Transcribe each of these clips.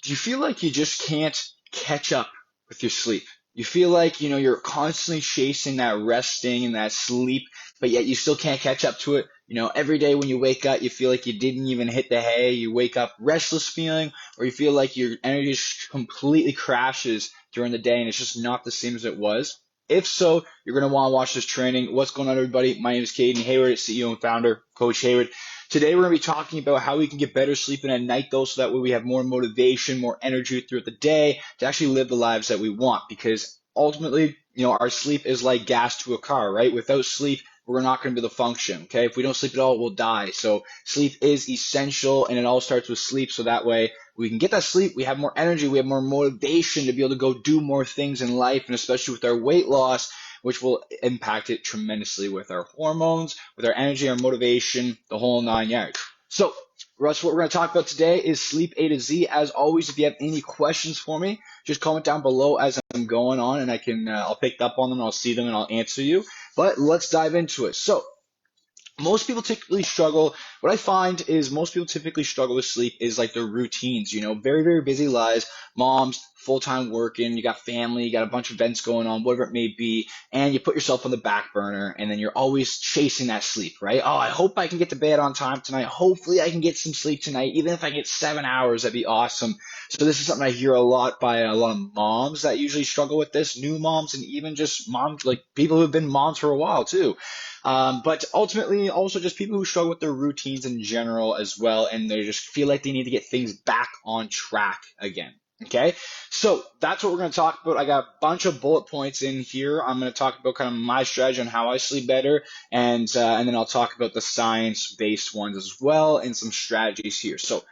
do you feel like you just can't catch up with your sleep? You feel like, you're constantly chasing that resting and that sleep, but yet you still can't catch up to it. Every day when you wake up, you feel like you didn't even hit the hay. You wake up restless feeling, or you feel like your energy just completely crashes during the day and it's just not the same as it was. If so, you're going to want to watch this training. What's going on, everybody? My name is Caden Hayward, CEO and founder, Coach Hayward. Today, we're going to be talking about how we can get better sleeping at night, though, so that way we have more motivation, more energy throughout the day to actually live the lives that we want. Because ultimately, our sleep is like gas to a car, right? Without sleep, we're not going to be able to function, okay? If we don't sleep at all, we'll die. So sleep is essential, and it all starts with sleep, so that way we can get that sleep, we have more energy, we have more motivation to be able to go do more things in life, and especially with our weight loss, which will impact it tremendously with our hormones, with our energy, our motivation, the whole 9 yards. So Russ, what we're going to talk about today is sleep A to Z. As always, if you have any questions for me, just comment down below as I'm going on, and I'll pick up on them, and I'll see them, and I'll answer you. But let's dive into it. So most people typically struggle. What I find is most people typically struggle with sleep is like their routines, very, very busy lives, moms, full-time working, you got family, you got a bunch of events going on, whatever it may be, and you put yourself on the back burner, and then you're always chasing that sleep, right? Oh, I hope I can get to bed on time tonight. Hopefully I can get some sleep tonight. Even if I get 7 hours, that'd be awesome. So this is something I hear a lot by a lot of moms that usually struggle with this, new moms, and even just moms, like people who have been moms for a while too. But ultimately, also just people who struggle with their routines in general as well, and they just feel like they need to get things back on track again. Okay, so that's what we're going to talk about. I got a bunch of bullet points in here. I'm going to talk about kind of my strategy on how I sleep better, and then I'll talk about the science-based ones as well and some strategies here. So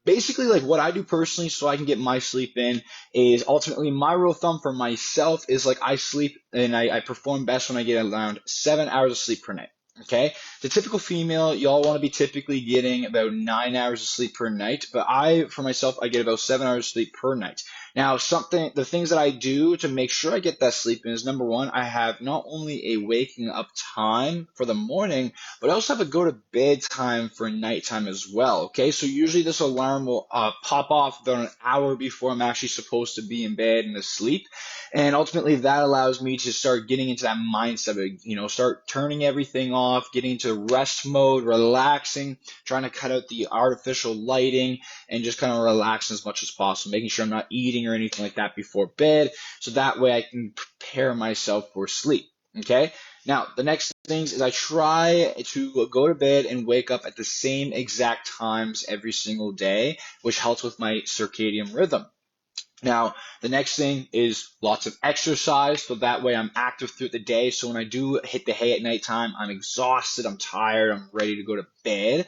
basically, like what I do personally so I can get my sleep in is ultimately my rule of thumb for myself is like I sleep and I perform best when I get around 7 hours of sleep per night. Okay, the typical female, y'all want to be typically getting about 9 hours of sleep per night, but for myself, I get about 7 hours of sleep per night. Now, the things that I do to make sure I get that sleep in is number one, I have not only a waking up time for the morning, but I also have a go to bed time for nighttime as well. Okay, so usually this alarm will pop off about an hour before I'm actually supposed to be in bed and asleep. And ultimately, that allows me to start getting into that mindset of, start turning everything off, getting into rest mode, relaxing, trying to cut out the artificial lighting, and just kind of relax as much as possible, making sure I'm not eating or anything like that before bed, so that way I can prepare myself for sleep. Okay? Now, the next things is I try to go to bed and wake up at the same exact times every single day, which helps with my circadian rhythm. Now, the next thing is lots of exercise, so that way I'm active throughout the day. So when I do hit the hay at nighttime, I'm exhausted, I'm tired, I'm ready to go to bed.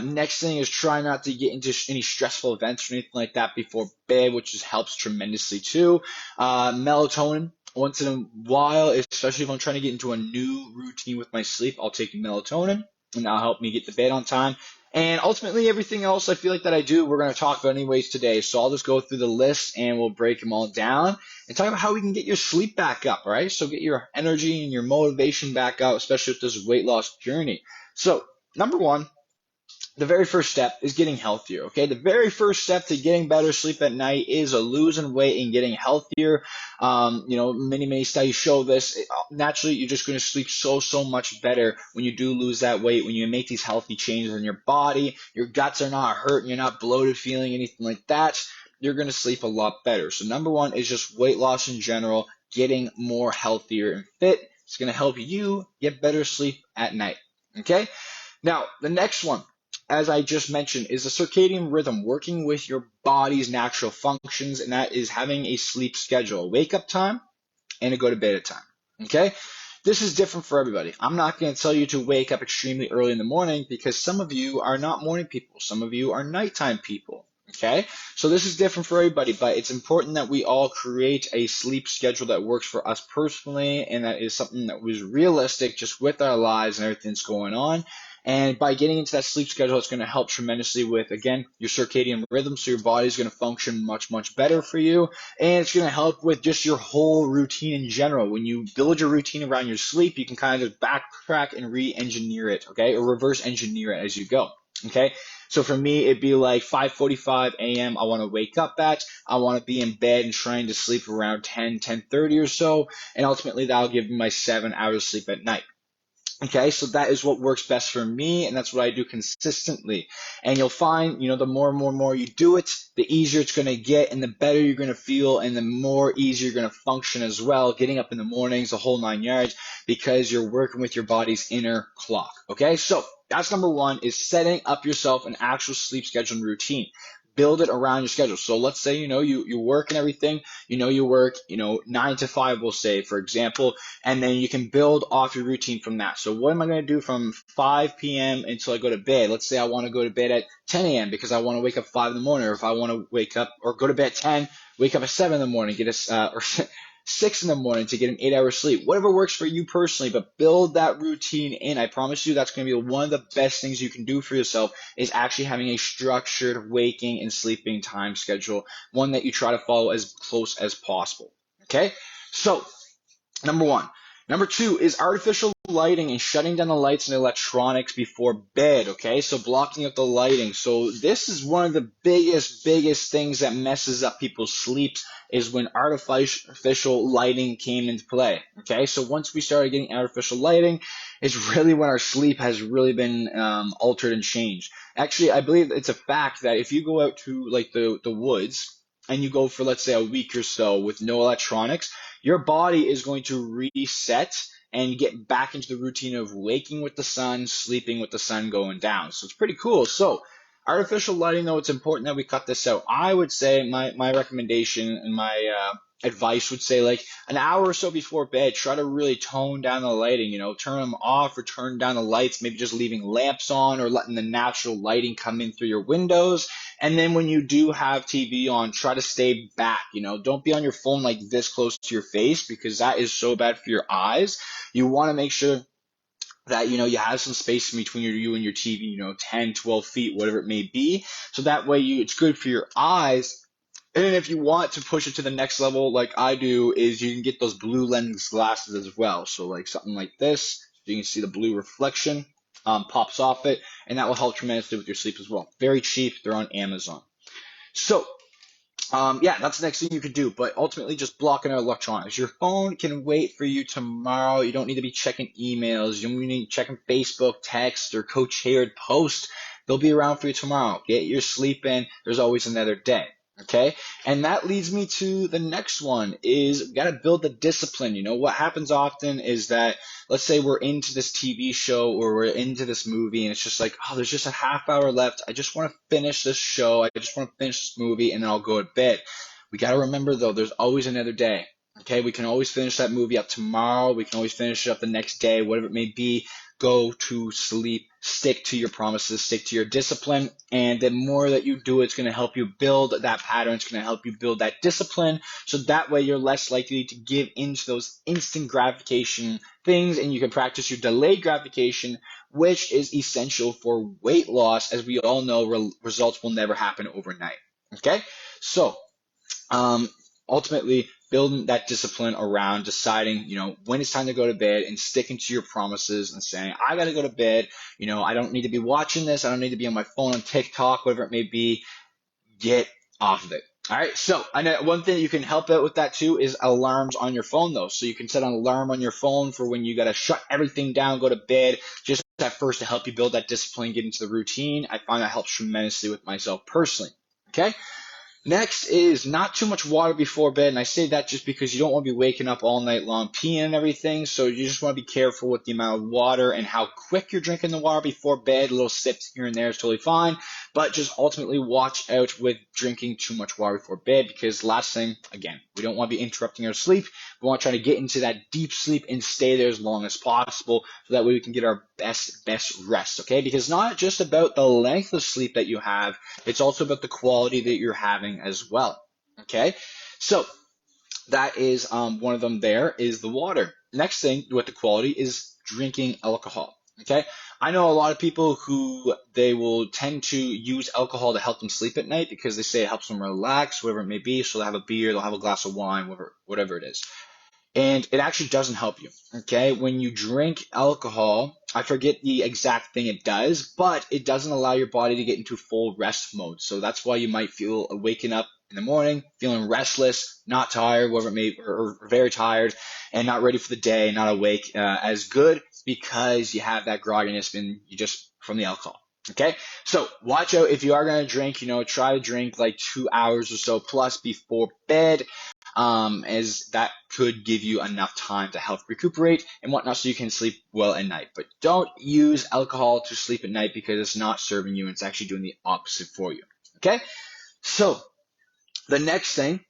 Next thing is try not to get into any stressful events or anything like that before bed, which just helps tremendously too. Melatonin. Once in a while, especially if I'm trying to get into a new routine with my sleep, I'll take melatonin, and that'll help me get to bed on time. And ultimately, everything else I feel like that I do, we're going to talk about anyways today. So I'll just go through the list and we'll break them all down and talk about how we can get your sleep back up, all right? So get your energy and your motivation back up, especially with this weight loss journey. So number one, the very first step is getting healthier, okay? The very first step to getting better sleep at night is losing weight and getting healthier. Many studies show this. Naturally, you're just going to sleep so much better when you do lose that weight, when you make these healthy changes in your body. Your guts are not hurting, you're not bloated feeling anything like that. You're going to sleep a lot better. So number one is just weight loss in general, getting more healthier and fit. It's going to help you get better sleep at night, okay? Now, the next one, as I just mentioned, is the circadian rhythm, working with your body's natural functions, and that is having a sleep schedule, a wake up time and a go to bed time. Okay? This is different for everybody. I'm not going to tell you to wake up extremely early in the morning because some of you are not morning people. Some of you are nighttime people. Okay? So this is different for everybody, but it's important that we all create a sleep schedule that works for us personally, and that is something that was realistic just with our lives and everything that's going on. And by getting into that sleep schedule, it's going to help tremendously with, again, your circadian rhythm. So your body's going to function much better for you. And it's going to help with just your whole routine in general. When you build your routine around your sleep, you can kind of just backtrack and re-engineer it, okay? Or reverse engineer it as you go. Okay. So for me, it'd be like 5:45 a.m. I want to wake up at. I want to be in bed and trying to sleep around 10:30 or so. And ultimately, that'll give me my 7 hours of sleep at night. Okay, so that is what works best for me, and that's what I do consistently. And you'll find, the more and more and more you do it, the easier it's going to get, and the better you're going to feel, and the more easier you're going to function as well, getting up in the mornings, the whole 9 yards, because you're working with your body's inner clock. Okay, so that's number one, is setting up yourself an actual sleep schedule and routine. Build it around your schedule. So let's say, you work and everything, you work, 9 to 5, we'll say, for example, and then you can build off your routine from that. So what am I going to do from 5 p.m. until I go to bed? Let's say I want to go to bed at 10 a.m. because I want to wake up 5 in the morning, or if I want to wake up or go to bed at 10, wake up at 7 in the morning, or 6 in the morning to get an 8 hour sleep. Whatever works for you personally, but build that routine in. I promise you that's going to be one of the best things you can do for yourself, is actually having a structured waking and sleeping time schedule, one that you try to follow as close as possible. Okay? So, number one. Number two is artificial lighting and shutting down the lights and electronics before bed, okay? So blocking out the lighting. So this is one of the biggest things that messes up people's sleeps, is when artificial lighting came into play, okay? So once we started getting artificial lighting, it's really when our sleep has really been altered and changed. Actually, I believe it's a fact that if you go out to like the woods and you go for, let's say, a week or so with no electronics, your body is going to reset and get back into the routine of waking with the sun, sleeping with the sun going down. So it's pretty cool. So artificial lighting, though, it's important that we cut this out. I would say my recommendation and my advice would say, like, an hour or so before bed, try to really tone down the lighting, turn them off or turn down the lights, maybe just leaving lamps on or letting the natural lighting come in through your windows. And then when you do have TV on, try to stay back, don't be on your phone like this close to your face, because that is so bad for your eyes. You want to make sure that, you have some space in between you and your TV, 10, 12 feet, whatever it may be. So that way it's good for your eyes. And then if you want to push it to the next level, like I do, is you can get those blue lens glasses as well. So like something like this, you can see the blue reflection pops off it, and that will help tremendously with your sleep as well. Very cheap. They're on Amazon. So yeah, that's the next thing you could do, but ultimately just blocking out electronics. Your phone can wait for you tomorrow. You don't need to be checking emails. You don't need to be checking Facebook, text, or Coach Hayward post. They'll be around for you tomorrow. Get your sleep in. There's always another day. Okay. And that leads me to the next one, is we got to build the discipline. What happens often is that, let's say we're into this TV show or we're into this movie, and it's just like, oh, there's just a half hour left. I just want to finish this show. I just want to finish this movie, and then I'll go to bed. We got to remember, though, there's always another day. Okay. We can always finish that movie up tomorrow. We can always finish it up the next day, whatever it may be. Go to sleep, stick to your promises, stick to your discipline, and the more that you do, it's going to help you build that pattern. It's going to help you build that discipline, so that way you're less likely to give into those instant gratification things, and you can practice your delayed gratification, which is essential for weight loss. As we all know, results will never happen overnight. Okay, so ultimately building that discipline around deciding, when it's time to go to bed, and sticking to your promises and saying, I got to go to bed. I don't need to be watching this. I don't need to be on my phone on TikTok, whatever it may be. Get off of it. All right. So I know one thing that you can help out with that too is alarms on your phone, though. So you can set an alarm on your phone for when you got to shut everything down, go to bed, just at first to help you build that discipline, get into the routine. I find that helps tremendously with myself personally. Okay. Next is not too much water before bed, and I say that just because you don't want to be waking up all night long peeing and everything, so you just want to be careful with the amount of water and how quick you're drinking the water before bed. Little sips here and there is totally fine, but just ultimately watch out with drinking too much water before bed, because last thing, again, we don't want to be interrupting our sleep. We want to try to get into that deep sleep and stay there as long as possible, so that way we can get our best rest, okay? Because not just about the length of sleep that you have, it's also about the quality that you're having as well. Okay, so that is one of them. There is the water. Next thing with the quality is drinking alcohol. Okay, I know a lot of people who they will tend to use alcohol to help them sleep at night, because they say it helps them relax, whatever it may be. So they'll have a beer, they'll have a glass of wine, whatever it is. And it actually doesn't help you. Okay, when you drink alcohol, I forget the exact thing it does, but it doesn't allow your body to get into full rest mode. So that's why you might feel waking up in the morning, feeling restless, not tired, whatever it may, or very tired, and not ready for the day, not awake as good because you have that grogginess and you just from the alcohol. Okay, so watch out if you are gonna drink. Try to drink like 2 hours or so plus before bed, as that could give you enough time to help recuperate and whatnot so you can sleep well at night. But don't use alcohol to sleep at night because it's not serving you and it's actually doing the opposite for you. Okay? So the next thing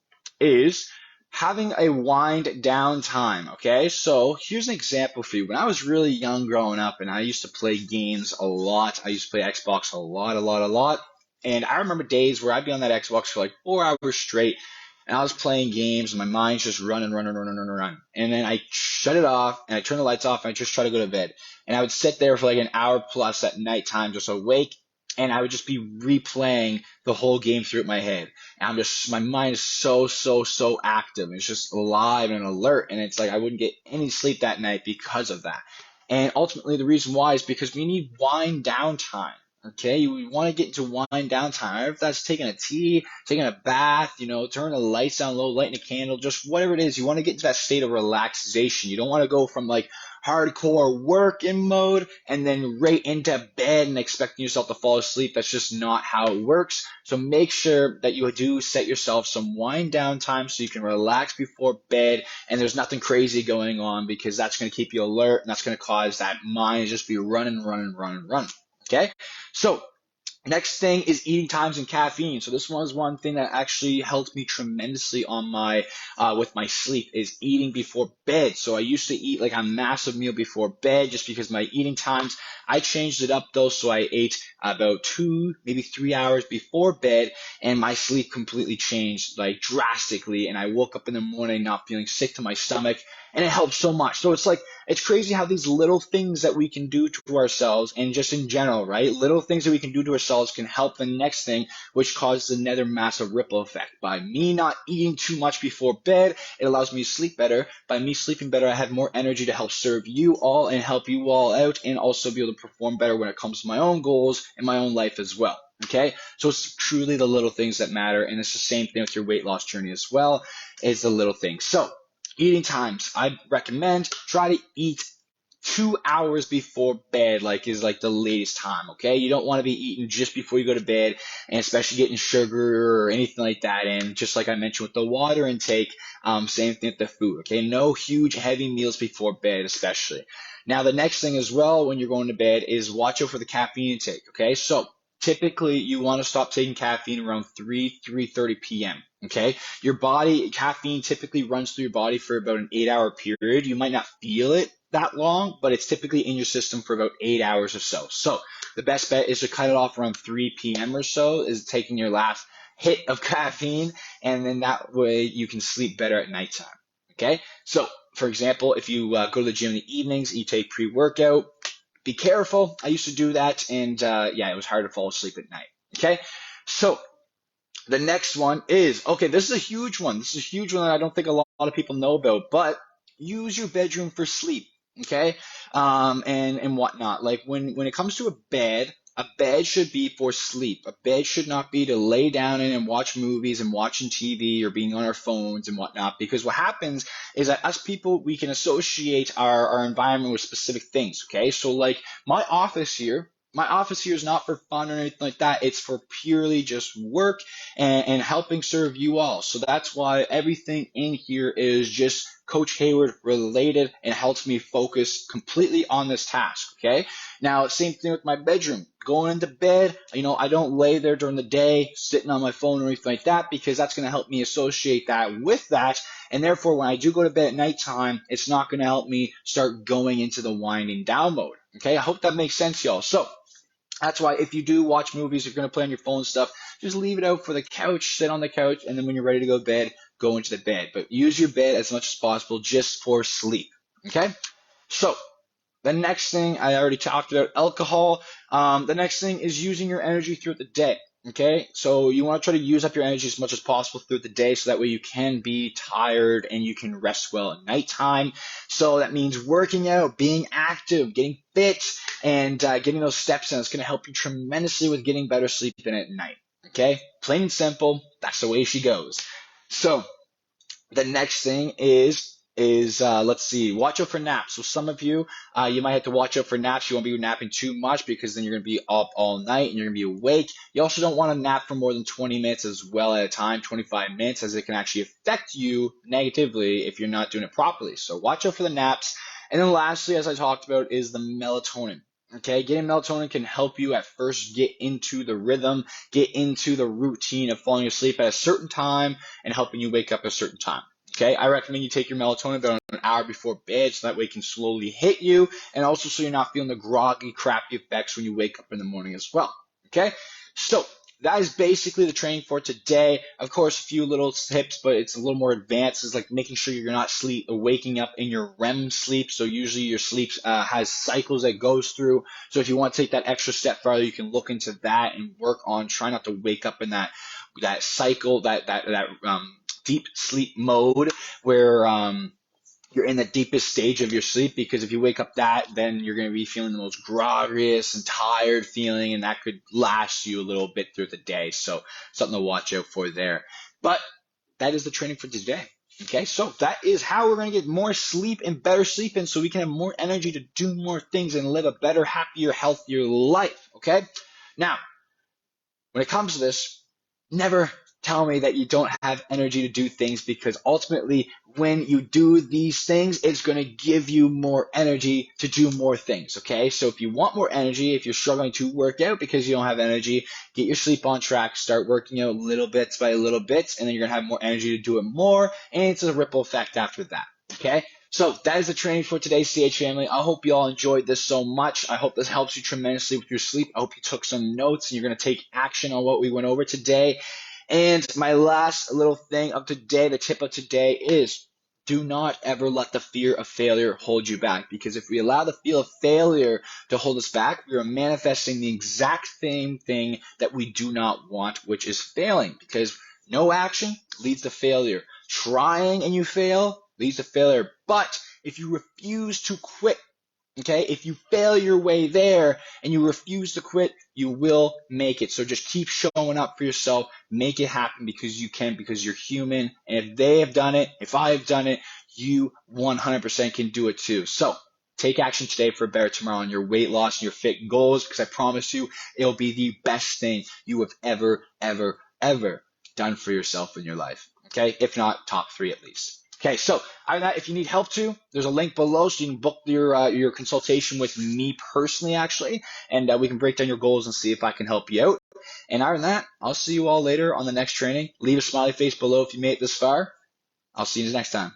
is having a wind down time. Okay, so here's an example for you. When I was really young growing up and I used to play games a lot, I used to play Xbox a lot, a lot, a lot. And I remember days where I'd be on that Xbox for like 4 hours straight and I was playing games and my mind's just running, running, running, running, running. And then I shut it off and I turn the lights off and I just try to go to bed. And I would sit there for like an hour plus at nighttime just awake and I would just be replaying the whole game through my head. And my mind is so, so, so active. It's just alive and alert. And it's like I wouldn't get any sleep that night because of that. And ultimately, the reason why is because we need wind down time. Okay, you want to get into wind down time. If that's taking a tea, taking a bath, turn the lights down low, lighting a candle, just whatever it is, you want to get into that state of relaxation. You don't want to go from like hardcore work in mode and then right into bed and expecting yourself to fall asleep. That's just not how it works. So make sure that you do set yourself some wind down time so you can relax before bed and there's nothing crazy going on because that's going to keep you alert and that's going to cause that mind to just be running, running, running, running. Okay, so next thing is eating times and caffeine. So this one is one thing that actually helped me tremendously on my with my sleep is eating before bed. So I used to eat like a massive meal before bed just because my eating times. I changed it up though, so I ate about 2, maybe 3 hours before bed, and my sleep completely changed like drastically. And I woke up in the morning not feeling sick to my stomach, and it helped so much. So it's like it's crazy how these little things that we can do to ourselves and just in general, right? Little things that we can do to ourselves can help the next thing, which causes another massive ripple effect. By me not eating too much before bed, it allows me to sleep better. By me sleeping better, I have more energy to help serve you all and help you all out and also be able to perform better when it comes to my own goals and my own life as well. Okay, so it's truly the little things that matter, and it's the same thing with your weight loss journey as well. It's the little things. So eating times, I recommend try to eat 2 hours before bed, like is like the latest time. Okay, you don't want to be eating just before you go to bed, and especially getting sugar or anything like that. And just like I mentioned with the water intake, same thing with the food. Okay, no huge heavy meals before bed, especially. Now the next thing as well when you're going to bed is watch out for the caffeine intake. Okay, so typically you want to stop taking caffeine around 3:30 p.m. Okay, your body caffeine typically runs through your body for about an 8-hour period. You might not feel it that long, but it's typically in your system for about 8 hours or so. So the best bet is to cut it off around 3 p.m. or so, is taking your last hit of caffeine, and then that way you can sleep better at nighttime. Okay, so for example, if you go to the gym in the evenings, you take pre-workout. Be careful. I used to do that, and yeah, it was hard to fall asleep at night. Okay, so the next one is, okay, this is a huge one. This is a huge one that I don't think a lot of people know about, but use your bedroom for sleep, okay? And whatnot. Like when it comes to a bed should be for sleep. A bed should not be to lay down in and watch movies and watching TV or being on our phones and whatnot. Because what happens is that us people, we can associate our environment with specific things, okay? So like my office here is not for fun or anything like that. It's for purely just work and helping serve you all. So that's why everything in here is just Coach Hayward related and helps me focus completely on this task. Okay. Now, same thing with my bedroom. Going into bed, I don't lay there during the day sitting on my phone or anything like that because that's going to help me associate that with that. And therefore, when I do go to bed at nighttime, it's not going to help me start going into the winding down mode. Okay. I hope that makes sense, y'all. So that's why if you do watch movies, you're going to play on your phone and stuff, just leave it out for the couch, sit on the couch, and then when you're ready to go to bed, go into the bed. But use your bed as much as possible just for sleep. Okay? So the next thing, I already talked about alcohol. The next thing is using your energy throughout the day. Okay, so you want to try to use up your energy as much as possible through the day so that way you can be tired and you can rest well at nighttime. So that means working out, being active, getting fit, and getting those steps in. It's going to help you tremendously with getting better sleep in at night. Okay, plain and simple, that's the way she goes. So the next thing is let's see, watch out for naps. So some of you, you might have to watch out for naps. You won't be napping too much because then you're going to be up all night and you're going to be awake. You also don't want to nap for more than 20 minutes as well at a time, 25 minutes, as it can actually affect you negatively if you're not doing it properly. So watch out for the naps. And then lastly, as I talked about, is the melatonin. Okay, getting melatonin can help you at first get into the rhythm, get into the routine of falling asleep at a certain time and helping you wake up at a certain time. Okay, I recommend you take your melatonin about an hour before bed so that way it can slowly hit you, and also so you're not feeling the groggy, crappy effects when you wake up in the morning as well. Okay, so that is basically the training for today. Of course, a few little tips, but it's a little more advanced. It's like making sure you're not waking up in your REM sleep. So usually your sleep has cycles that goes through. So if you want to take that extra step farther, you can look into that and work on trying not to wake up in that cycle, that deep sleep mode where you're in the deepest stage of your sleep, because if you wake up then you're going to be feeling the most groggiest and tired feeling, and that could last you a little bit through the day. So something to watch out for there. But that is the training for today. Okay, so that is how we're going to get more sleep and better sleep in so we can have more energy to do more things and live a better, happier, healthier life. Okay, now when it comes to this, never tell me that you don't have energy to do things, because ultimately when you do these things, it's going to give you more energy to do more things. Okay, so if you want more energy, if you're struggling to work out because you don't have energy, get your sleep on track, start working out little bits by little bits, and then you're going to have more energy to do it more, and it's a ripple effect after that. Okay, so that is the training for today, CH family. I hope you all enjoyed this so much. I hope this helps you tremendously with your sleep. I hope you took some notes and you're going to take action on what we went over today. And my last little thing of today, the tip of today, is do not ever let the fear of failure hold you back, because if we allow the fear of failure to hold us back, we are manifesting the exact same thing that we do not want, which is failing, because no action leads to failure. Trying and you fail leads to failure. But if you refuse to quit, okay, if you fail your way there and you refuse to quit, you will make it. So just keep showing up for yourself, make it happen, because you can, because you're human. And if they have done it, if I have done it, you 100% can do it too. So take action today for a better tomorrow on your weight loss and your fit goals, because I promise you it'll be the best thing you have ever, ever, ever done for yourself in your life. Okay, if not top 3 at least. Okay, so other than that, if you need help too, there's a link below so you can book your consultation with me personally, actually, and we can break down your goals and see if I can help you out. And other than that, I'll see you all later on the next training. Leave a smiley face below if you made it this far. I'll see you next time.